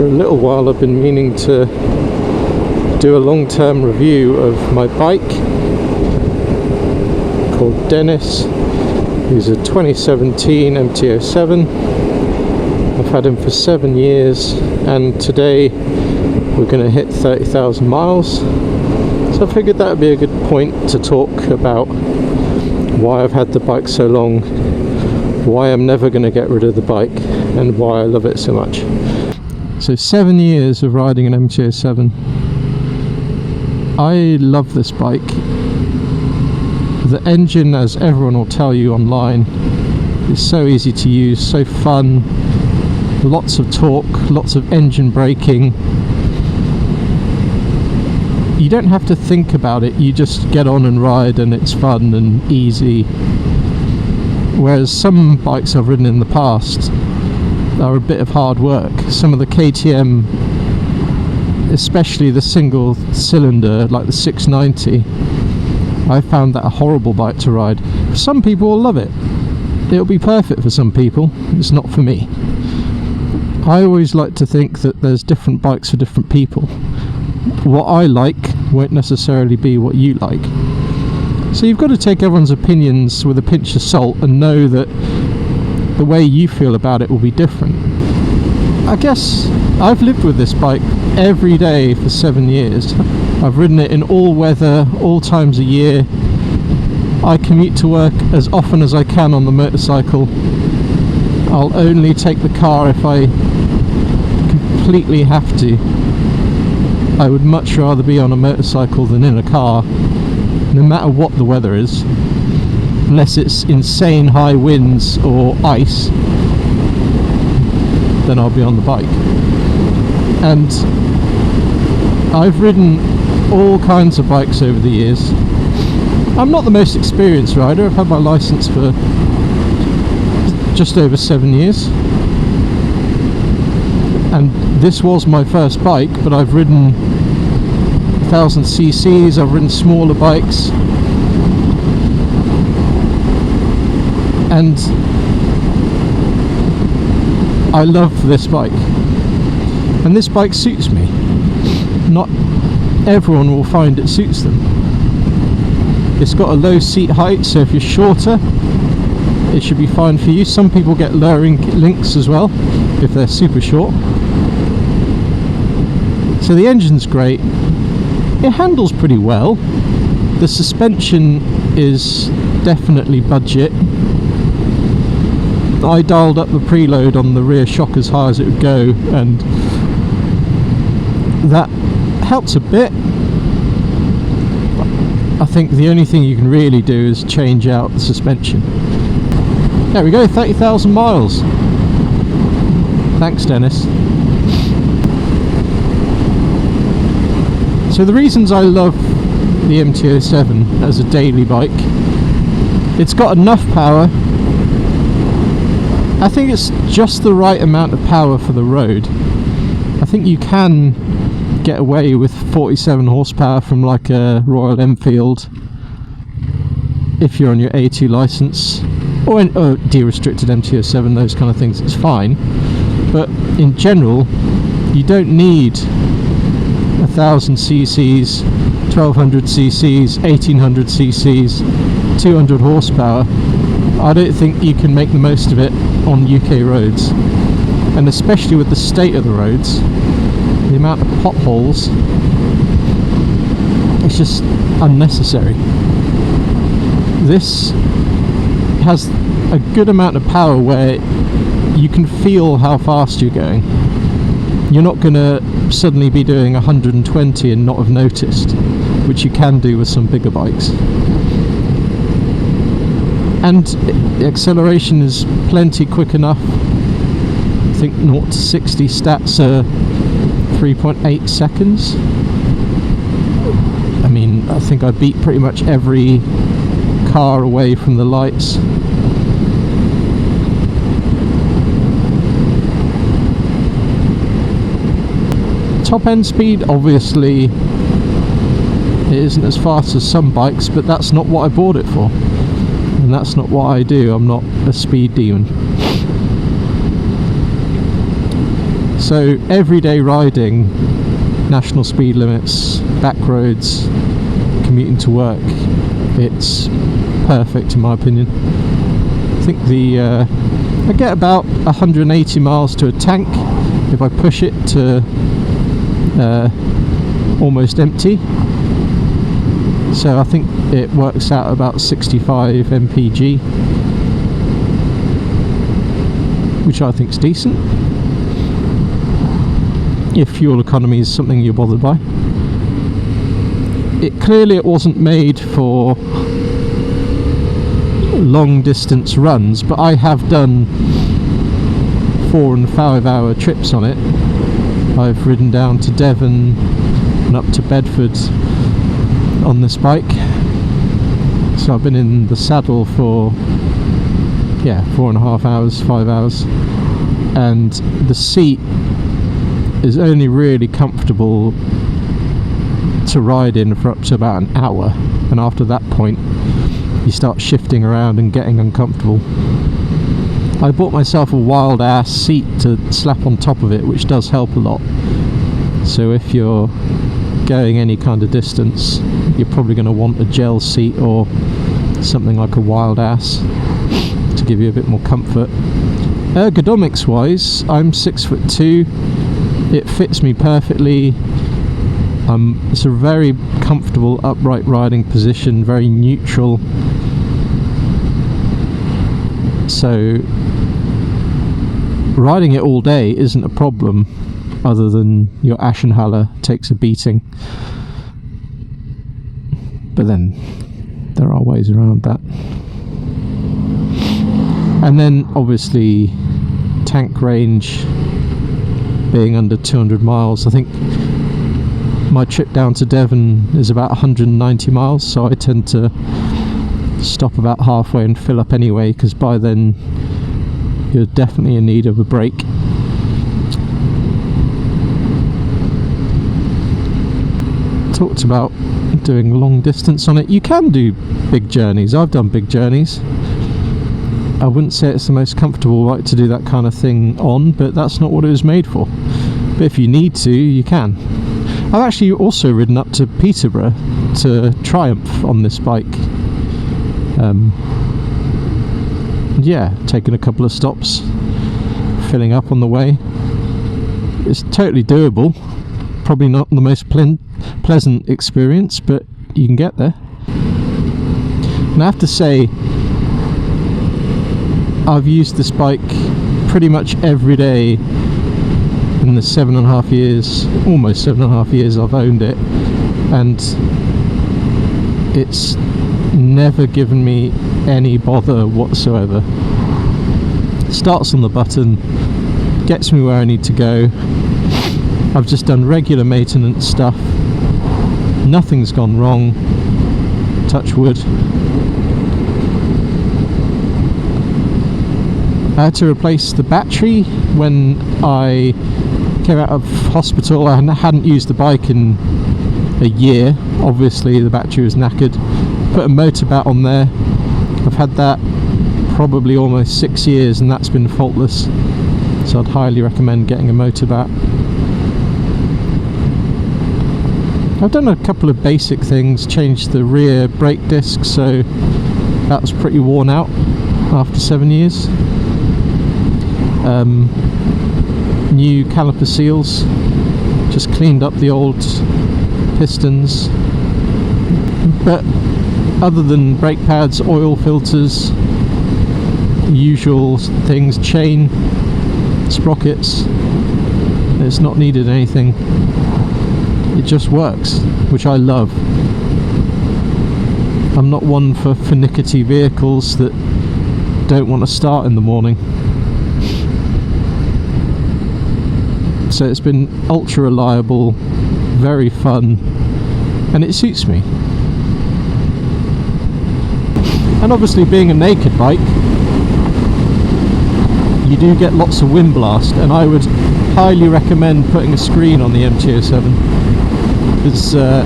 For a little while I've been meaning to do a long-term review of my bike called Dennis, who's a 2017 MT-07. I've had him for 7 years, and today we're going to hit 30,000 miles. So I figured that would be a good point to talk about why I've had the bike so long, why I'm never going to get rid of the bike, and why I love it so much. So 7 years of riding an MT-07. I love this bike. The engine, as everyone will tell you online, is so easy to use, so fun, lots of torque, lots of engine braking. You don't have to think about it, you just get on and ride and it's fun and easy. Whereas some bikes I've ridden in the past are a bit of hard work. Some of the KTM, especially the single cylinder like the 690, I found that a horrible bike to ride. Some people will love it. It'll be perfect for some people, it's not for me. I always like to think that there's different bikes for different people. What I like won't necessarily be what you like. So you've got to take everyone's opinions with a pinch of salt and know that the way you feel about it will be different. I guess I've lived with this bike every day for 7 years. I've ridden it in all weather, all times of year. I commute to work as often as I can on the motorcycle. I'll only take the car if I completely have to. I would much rather be on a motorcycle than in a car, no matter what the weather is, unless it's insane high winds or ice, then I'll be on the bike. And I've ridden all kinds of bikes over the years. I'm not the most experienced rider. I've had my license for just over 7 years, and this was my first bike, but I've ridden 1000 cc's, I've ridden smaller bikes, and I love this bike, and this bike suits me. Not everyone will find it suits them. It's got a low seat height, so if you're shorter it should be fine for you. Some people get lowering links as well if they're super short. So the engine's great, it handles pretty well. The suspension is definitely budget. I dialed up the preload on the rear shock as high as it would go, and that helps a bit. I think the only thing you can really do is change out the suspension. There we go, 30,000 miles. Thanks, Dennis. So the reasons I love the MT-07 as a daily bike, it's got enough power. I think it's just the right amount of power for the road. I think you can get away with 47 horsepower from like a Royal Enfield if you're on your A2 license, or de-restricted MT-07, those kind of things, it's fine. But in general, you don't need 1000 cc's, 1200 cc's, 1800 cc's, 200 horsepower. I don't think you can make the most of it on UK roads, and especially with the state of the roads, the amount of potholes, it's just unnecessary. This has a good amount of power where you can feel how fast you're going. You're not going to suddenly be doing 120 and not have noticed, which you can do with some bigger bikes. And the acceleration is plenty quick enough. I think 0 to 60 stats are 3.8 seconds. I mean, I think I beat pretty much every car away from the lights. Top end speed, obviously it isn't as fast as some bikes, but that's not what I bought it for, and that's not what I do. I'm not a speed demon. So everyday riding, national speed limits, back roads, commuting to work, it's perfect in my opinion. I think I get about 180 miles to a tank if I push it to almost empty. So I think it works out about 65 mpg, which I think is decent if fuel economy is something you're bothered by. It wasn't made for long distance runs, but I have done 4 and 5 hour trips on it. I've ridden down to Devon and up to Bedford on this bike, so I've been in the saddle for 4.5 hours, 5 hours, and the seat is only really comfortable to ride in for up to about an hour, and after that point you start shifting around and getting uncomfortable. I bought myself a wild ass seat to slap on top of it, which does help a lot. So if you're going any kind of distance, you're probably going to want a gel seat or something like a wild ass to give you a bit more comfort. Ergonomics wise, I'm 6'2", it fits me perfectly. It's a very comfortable upright riding position, very neutral, so riding it all day isn't a problem, other than your Aschenhaller takes a beating, but then there are ways around that. And then obviously tank range being under 200 miles. I think my trip down to Devon is about 190 miles, so I tend to stop about halfway and fill up anyway, because by then you're definitely in need of a break. Talked about doing long distance on it. You can do big journeys. I've done big journeys. I wouldn't say it's the most comfortable bike to do that kind of thing on, but that's not what it was made for. But if you need to, you can. I've actually also ridden up to Peterborough to Triumph on this bike. Taking a couple of stops, filling up on the way. It's totally doable. Probably not the most pleasant experience, but you can get there. And I have to say, I've used this bike pretty much every day in the 7.5 years, almost 7.5 years I've owned it, and it's never given me any bother whatsoever. Starts on the button, gets me where I need to go. I've just done regular maintenance stuff, nothing's gone wrong, touch wood. I had to replace the battery when I came out of hospital. I hadn't used the bike in a year, obviously the battery was knackered. Put a motor bat on there. I've had that probably almost 6 years and that's been faultless, so I'd highly recommend getting a motor bat. I've done a couple of basic things, changed the rear brake disc, so that was pretty worn out after 7 years. New caliper seals, just cleaned up the old pistons, but other than brake pads, oil filters, usual things, chain, sprockets, it's not needed anything. It just works, which I love. I'm not one for finicky vehicles that don't want to start in the morning. So it's been ultra reliable, very fun, and it suits me. And obviously being a naked bike, you do get lots of wind blast, and I would highly recommend putting a screen on the MT-07, because at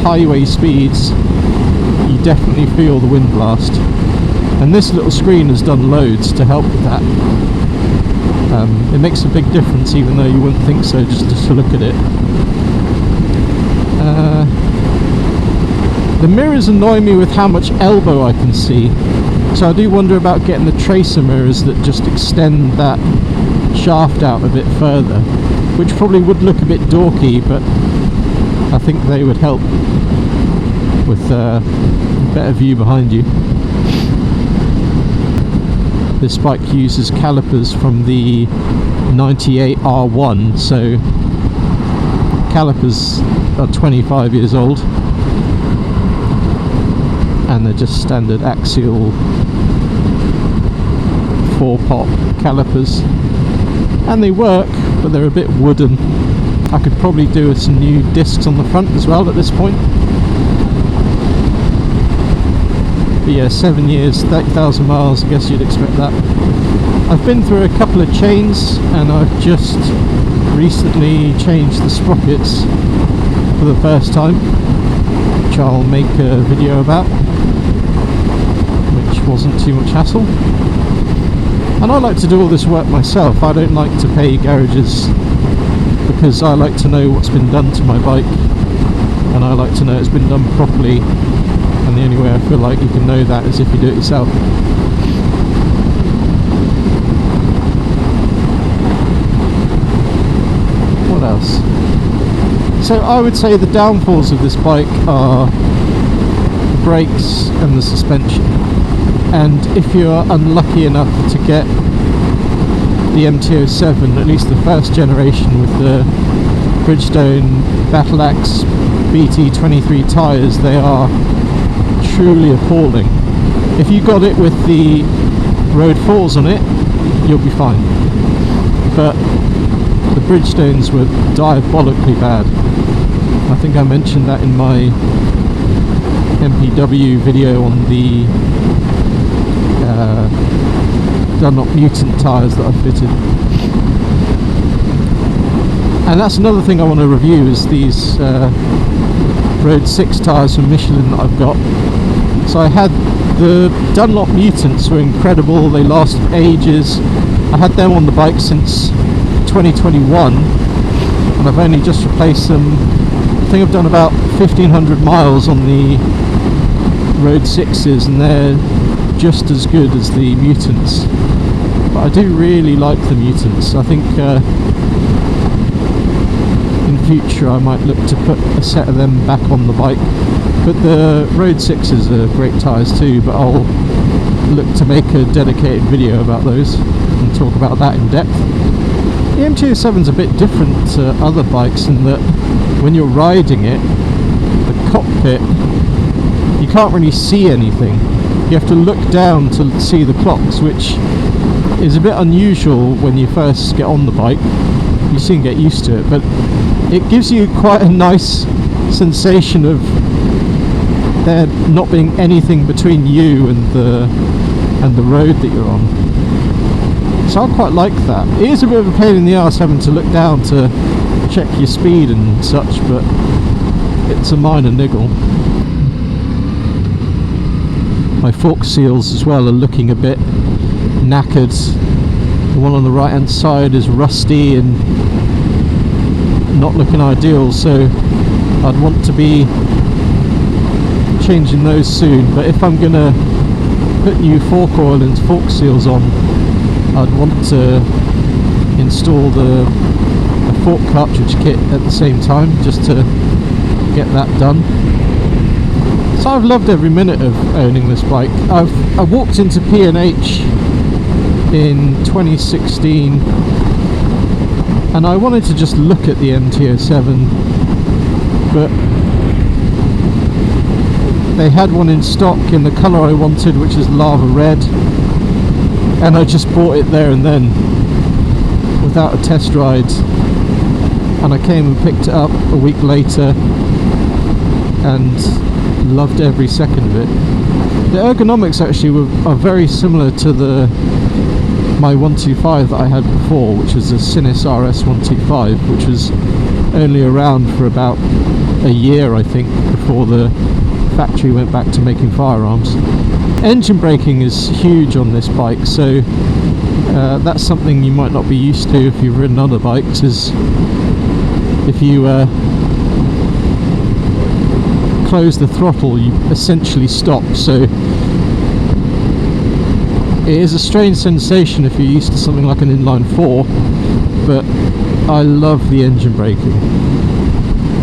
highway speeds you definitely feel the wind blast, and this little screen has done loads to help with that. It makes a big difference, even though you wouldn't think so just to look at it. The mirrors annoy me with how much elbow I can see, so I do wonder about getting the tracer mirrors that just extend that shaft out a bit further, which probably would look a bit dorky, but I think they would help with a better view behind you. This bike uses calipers from the 98 R1, so calipers are 25 years old, and they're just standard axial 4-pot calipers, and they work, but they're a bit wooden. I could probably do with some new discs on the front as well at this point. But yeah, 7 years, 30,000 miles, I guess you'd expect that. I've been through a couple of chains, and I've just recently changed the sprockets for the first time, which I'll make a video about, which wasn't too much hassle. And I like to do all this work myself. I don't like to pay garages, because I like to know what's been done to my bike, and I like to know it's been done properly, and the only way I feel like you can know that is if you do it yourself. What else? So I would say the downfalls of this bike are the brakes and the suspension, and if you're unlucky enough to get the MT-07, at least the first generation, with the Bridgestone Battle Axe BT23 tyres, they are truly appalling. If you got it with the Road 4s on it, you'll be fine, but the Bridgestones were diabolically bad. I think I mentioned that in my MPW video on the Dunlop Mutant tyres that I fitted. And that's another thing I want to review, is these Road 6 tyres from Michelin that I've got. So I had the Dunlop Mutants, were incredible, they lasted ages. I had them on the bike since 2021, and I've only just replaced them. I think I've done about 1,500 miles on the Road 6s, and they're just as good as the Mutants. But I do really like the Mutants. I think in future I might look to put a set of them back on the bike. But the Road 6s are great tyres too, but I'll look to make a dedicated video about those and talk about that in depth. The MT-07's a bit different to other bikes in that when you're riding it, the cockpit, you can't really see anything. You have to look down to see the clocks, which is a bit unusual when you first get on the bike. You soon get used to it, but it gives you quite a nice sensation of there not being anything between you and the road that you're on. So I quite like that. It is a bit of a pain in the arse having to look down to check your speed and such, but it's a minor niggle. My fork seals as well are looking a bit knackered. The one on the right hand side is rusty and not looking ideal, so I'd want to be changing those soon. But if I'm gonna put new fork oil and fork seals on, I'd want to install the fork cartridge kit at the same time, just to get that done. So I've loved every minute of owning this bike. I walked into P&H in 2016, and I wanted to just look at the MT-07, but they had one in stock in the colour I wanted, which is lava red, and I just bought it there and then without a test ride, and I came and picked it up a week later and loved every second of it. The ergonomics actually are very similar to my 125 that I had before, which was a Sinus RS 125, which was only around for about a year, I think, before the factory went back to making firearms. Engine braking is huge on this bike, so That's something you might not be used to if you've ridden other bikes, is if you close the throttle you essentially stop. So it is a strange sensation if you're used to something like an inline 4, but I love the engine braking.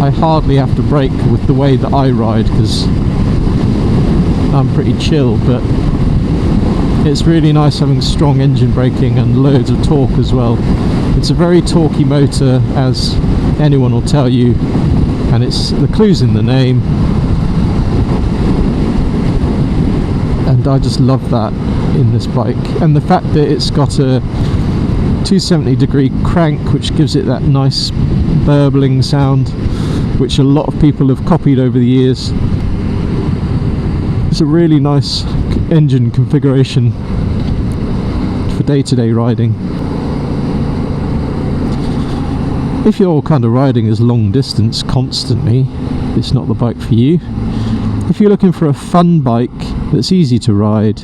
I hardly have to brake with the way that I ride because I'm pretty chill, but it's really nice having strong engine braking and loads of torque as well. It's a very torquey motor, as anyone will tell you, and it's the clue's in the name, and I just love that in this bike. And the fact that it's got a 270-degree crank, which gives it that nice burbling sound, which a lot of people have copied over the years. It's a really nice engine configuration for day-to-day riding. If your kind of riding is long distance constantly, it's not the bike for you. If you're looking for a fun bike that's easy to ride,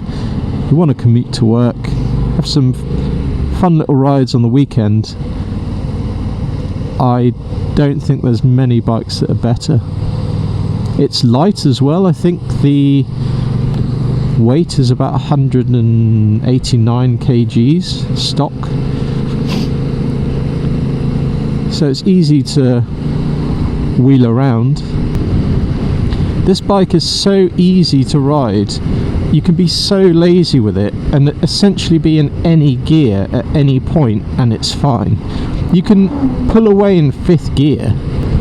you want to commute to work, have some fun little rides on the weekend, I don't think there's many bikes that are better. It's light as well. I think the weight is about 189 kgs stock, so it's easy to wheel around. This bike is so easy to ride. You can be so lazy with it and essentially be in any gear at any point and it's fine. You can pull away in 5th gear.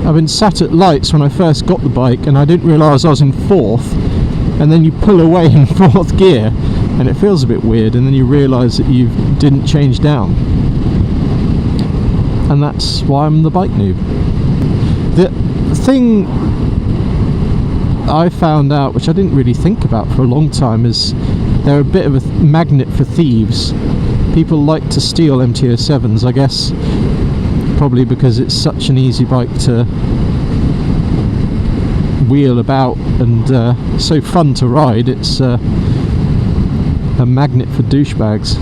I've been sat at lights when I first got the bike and I didn't realise I was in 4th, and then you pull away in 4th gear and it feels a bit weird, and then you realise that you didn't change down. And that's why I'm the bike noob. The thing I found out, which I didn't really think about for a long time, is they're a bit of a magnet for thieves. People like to steal MT-07s, I guess, probably because it's such an easy bike to wheel about and so fun to ride. It's a magnet for douchebags.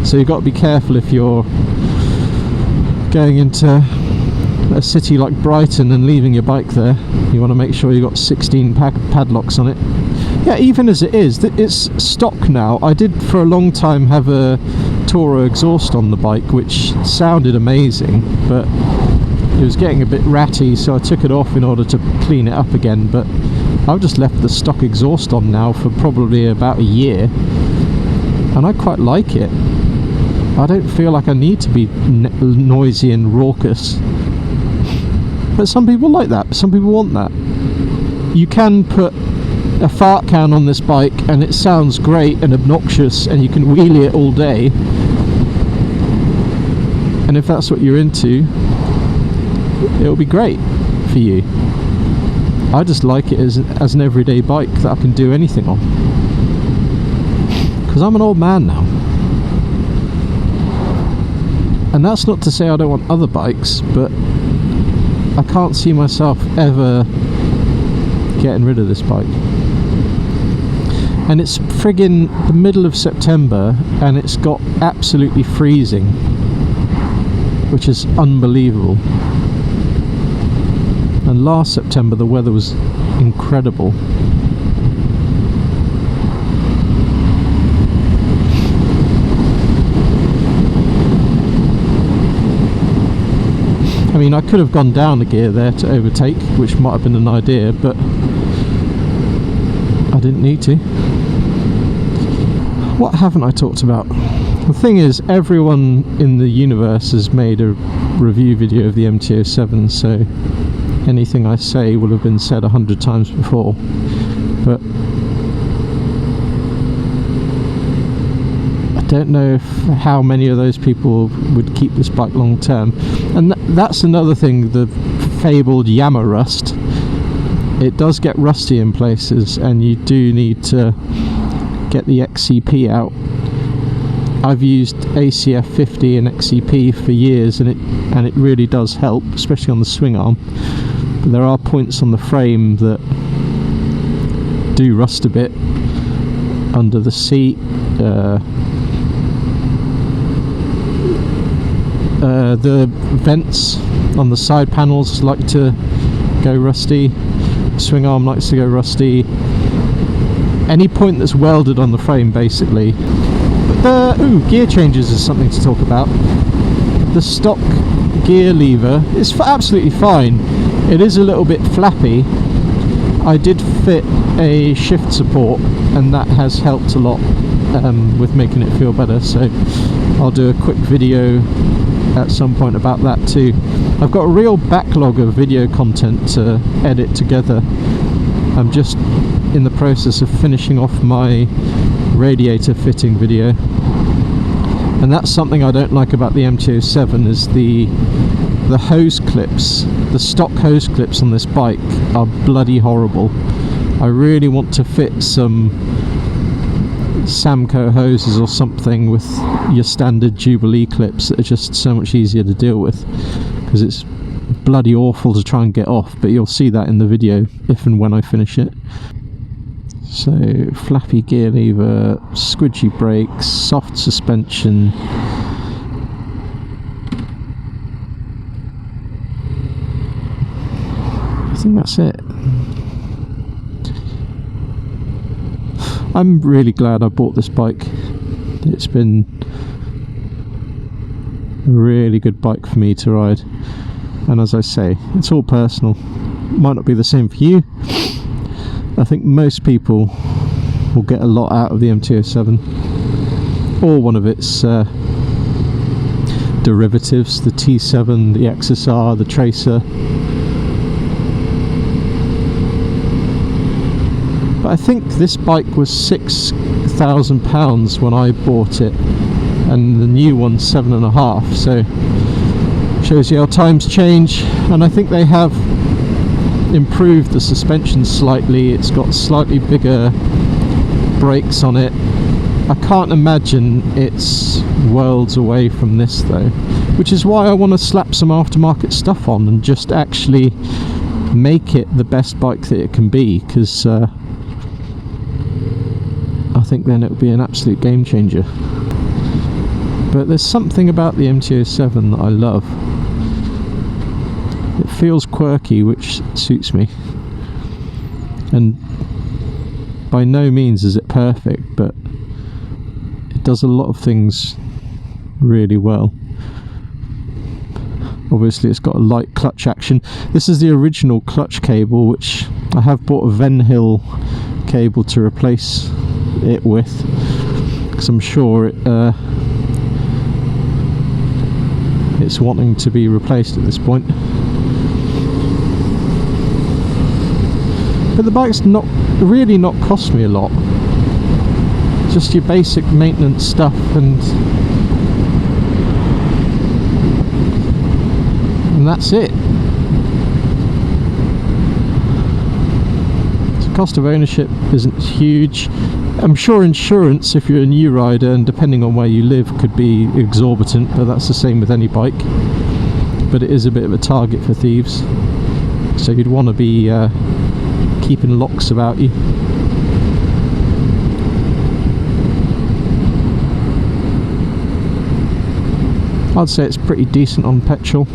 So you've got to be careful if you're going into a city like Brighton and leaving your bike there. You want to make sure you've got 16 padlocks on it. Yeah, even as it is, it's stock now. I did for a long time have a Toro exhaust on the bike, which sounded amazing, but it was getting a bit ratty, so I took it off in order to clean it up again. But I've just left the stock exhaust on now for probably about a year, and I quite like it. I don't feel like I need to be noisy and raucous. But some people like that, some people want that. You can put a fart can on this bike and it sounds great and obnoxious and you can wheelie it all day. And if that's what you're into, it'll be great for you. I just like it as an everyday bike that I can do anything on. Because I'm an old man now. And that's not to say I don't want other bikes, but I can't see myself ever getting rid of this bike. And it's friggin' the middle of September and it's got absolutely freezing, which is unbelievable. And last September the weather was incredible. I mean, I could have gone down a gear there to overtake, which might have been an idea, but I didn't need to. What haven't I talked about? The thing is, everyone in the universe has made a review video of the MT-07, so anything I say will have been said 100 times before. But I don't know how many of those people would keep this bike long term. And that's another thing, the fabled Yamaha rust. It does get rusty in places and you do need to get the XCP out. I've used ACF 50 and XCP for years and it really does help, especially on the swing arm. But there are points on the frame that do rust a bit, under the seat, The vents on the side panels like to go rusty, swing arm likes to go rusty, any point that's welded on the frame basically. But gear changes is something to talk about. The stock gear lever is absolutely fine. It is a little bit flappy. I did fit a shift support and that has helped a lot with making it feel better, so I'll do a quick video at some point about that too. I've got a real backlog of video content to edit together. I'm just in the process of finishing off my radiator fitting video, and that's something I don't like about the MT-07 is the hose clips. The stock hose clips on this bike are bloody horrible. I really want to fit some Samco hoses or something with your standard Jubilee clips that are just so much easier to deal with, because it's bloody awful to try and get off, but you'll see that in the video if and when I finish it. So flappy gear lever, squidgy brakes, soft suspension. I think that's it. I'm really glad I bought this bike. It's been a really good bike for me to ride, and as I say, it's all personal. Might not be the same for you. I think most people will get a lot out of the MT-07 or one of its derivatives, the T7, the XSR, the Tracer. But I think this bike was £6,000 when I bought it, and the new one's 7.5, so shows you how times change. And I think they have improved the suspension slightly. It's got slightly bigger brakes on it. I can't imagine it's worlds away from this though, which is why I want to slap some aftermarket stuff on and just actually make it the best bike that it can be, because I think then it would be an absolute game changer. But there's something about the MT-07 that I love. It feels quirky, which suits me, and by no means is it perfect, but it does a lot of things really well. Obviously it's got a light clutch action. This is the original clutch cable, which I have bought a Venhill cable to replace it with, because I'm sure it's wanting to be replaced at this point. But the bike's really not cost me a lot. Just your basic maintenance stuff, and that's it. The cost of ownership isn't huge. I'm sure insurance, if you're a new rider and depending on where you live, could be exorbitant, but that's the same with any bike. But it is a bit of a target for thieves, so you'd want to be keeping locks about you. I'd say it's pretty decent on petrol,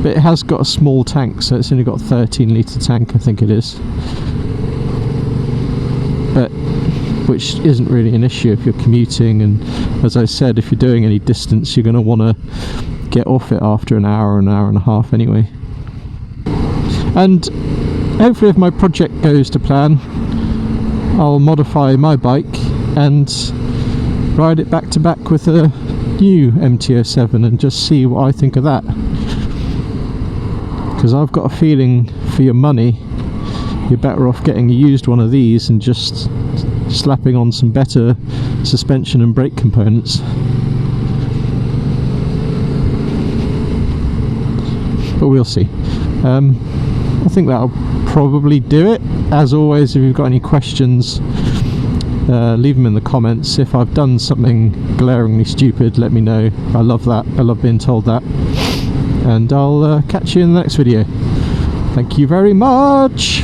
but it has got a small tank, so it's only got a 13 litre tank, I think it is, but which isn't really an issue if you're commuting, and as I said, if you're doing any distance you're going to want to get off it after an hour and a half anyway. And hopefully if my project goes to plan, I'll modify my bike and ride it back to back with a new MT-07 and just see what I think of that, because I've got a feeling for your money you're better off getting a used one of these and just slapping on some better suspension and brake components. But we'll see. I think that'll probably do it. As always, if you've got any questions, leave them in the comments. If I've done something glaringly stupid, let me know. I love that. I love being told that. And I'll catch you in the next video. Thank you very much.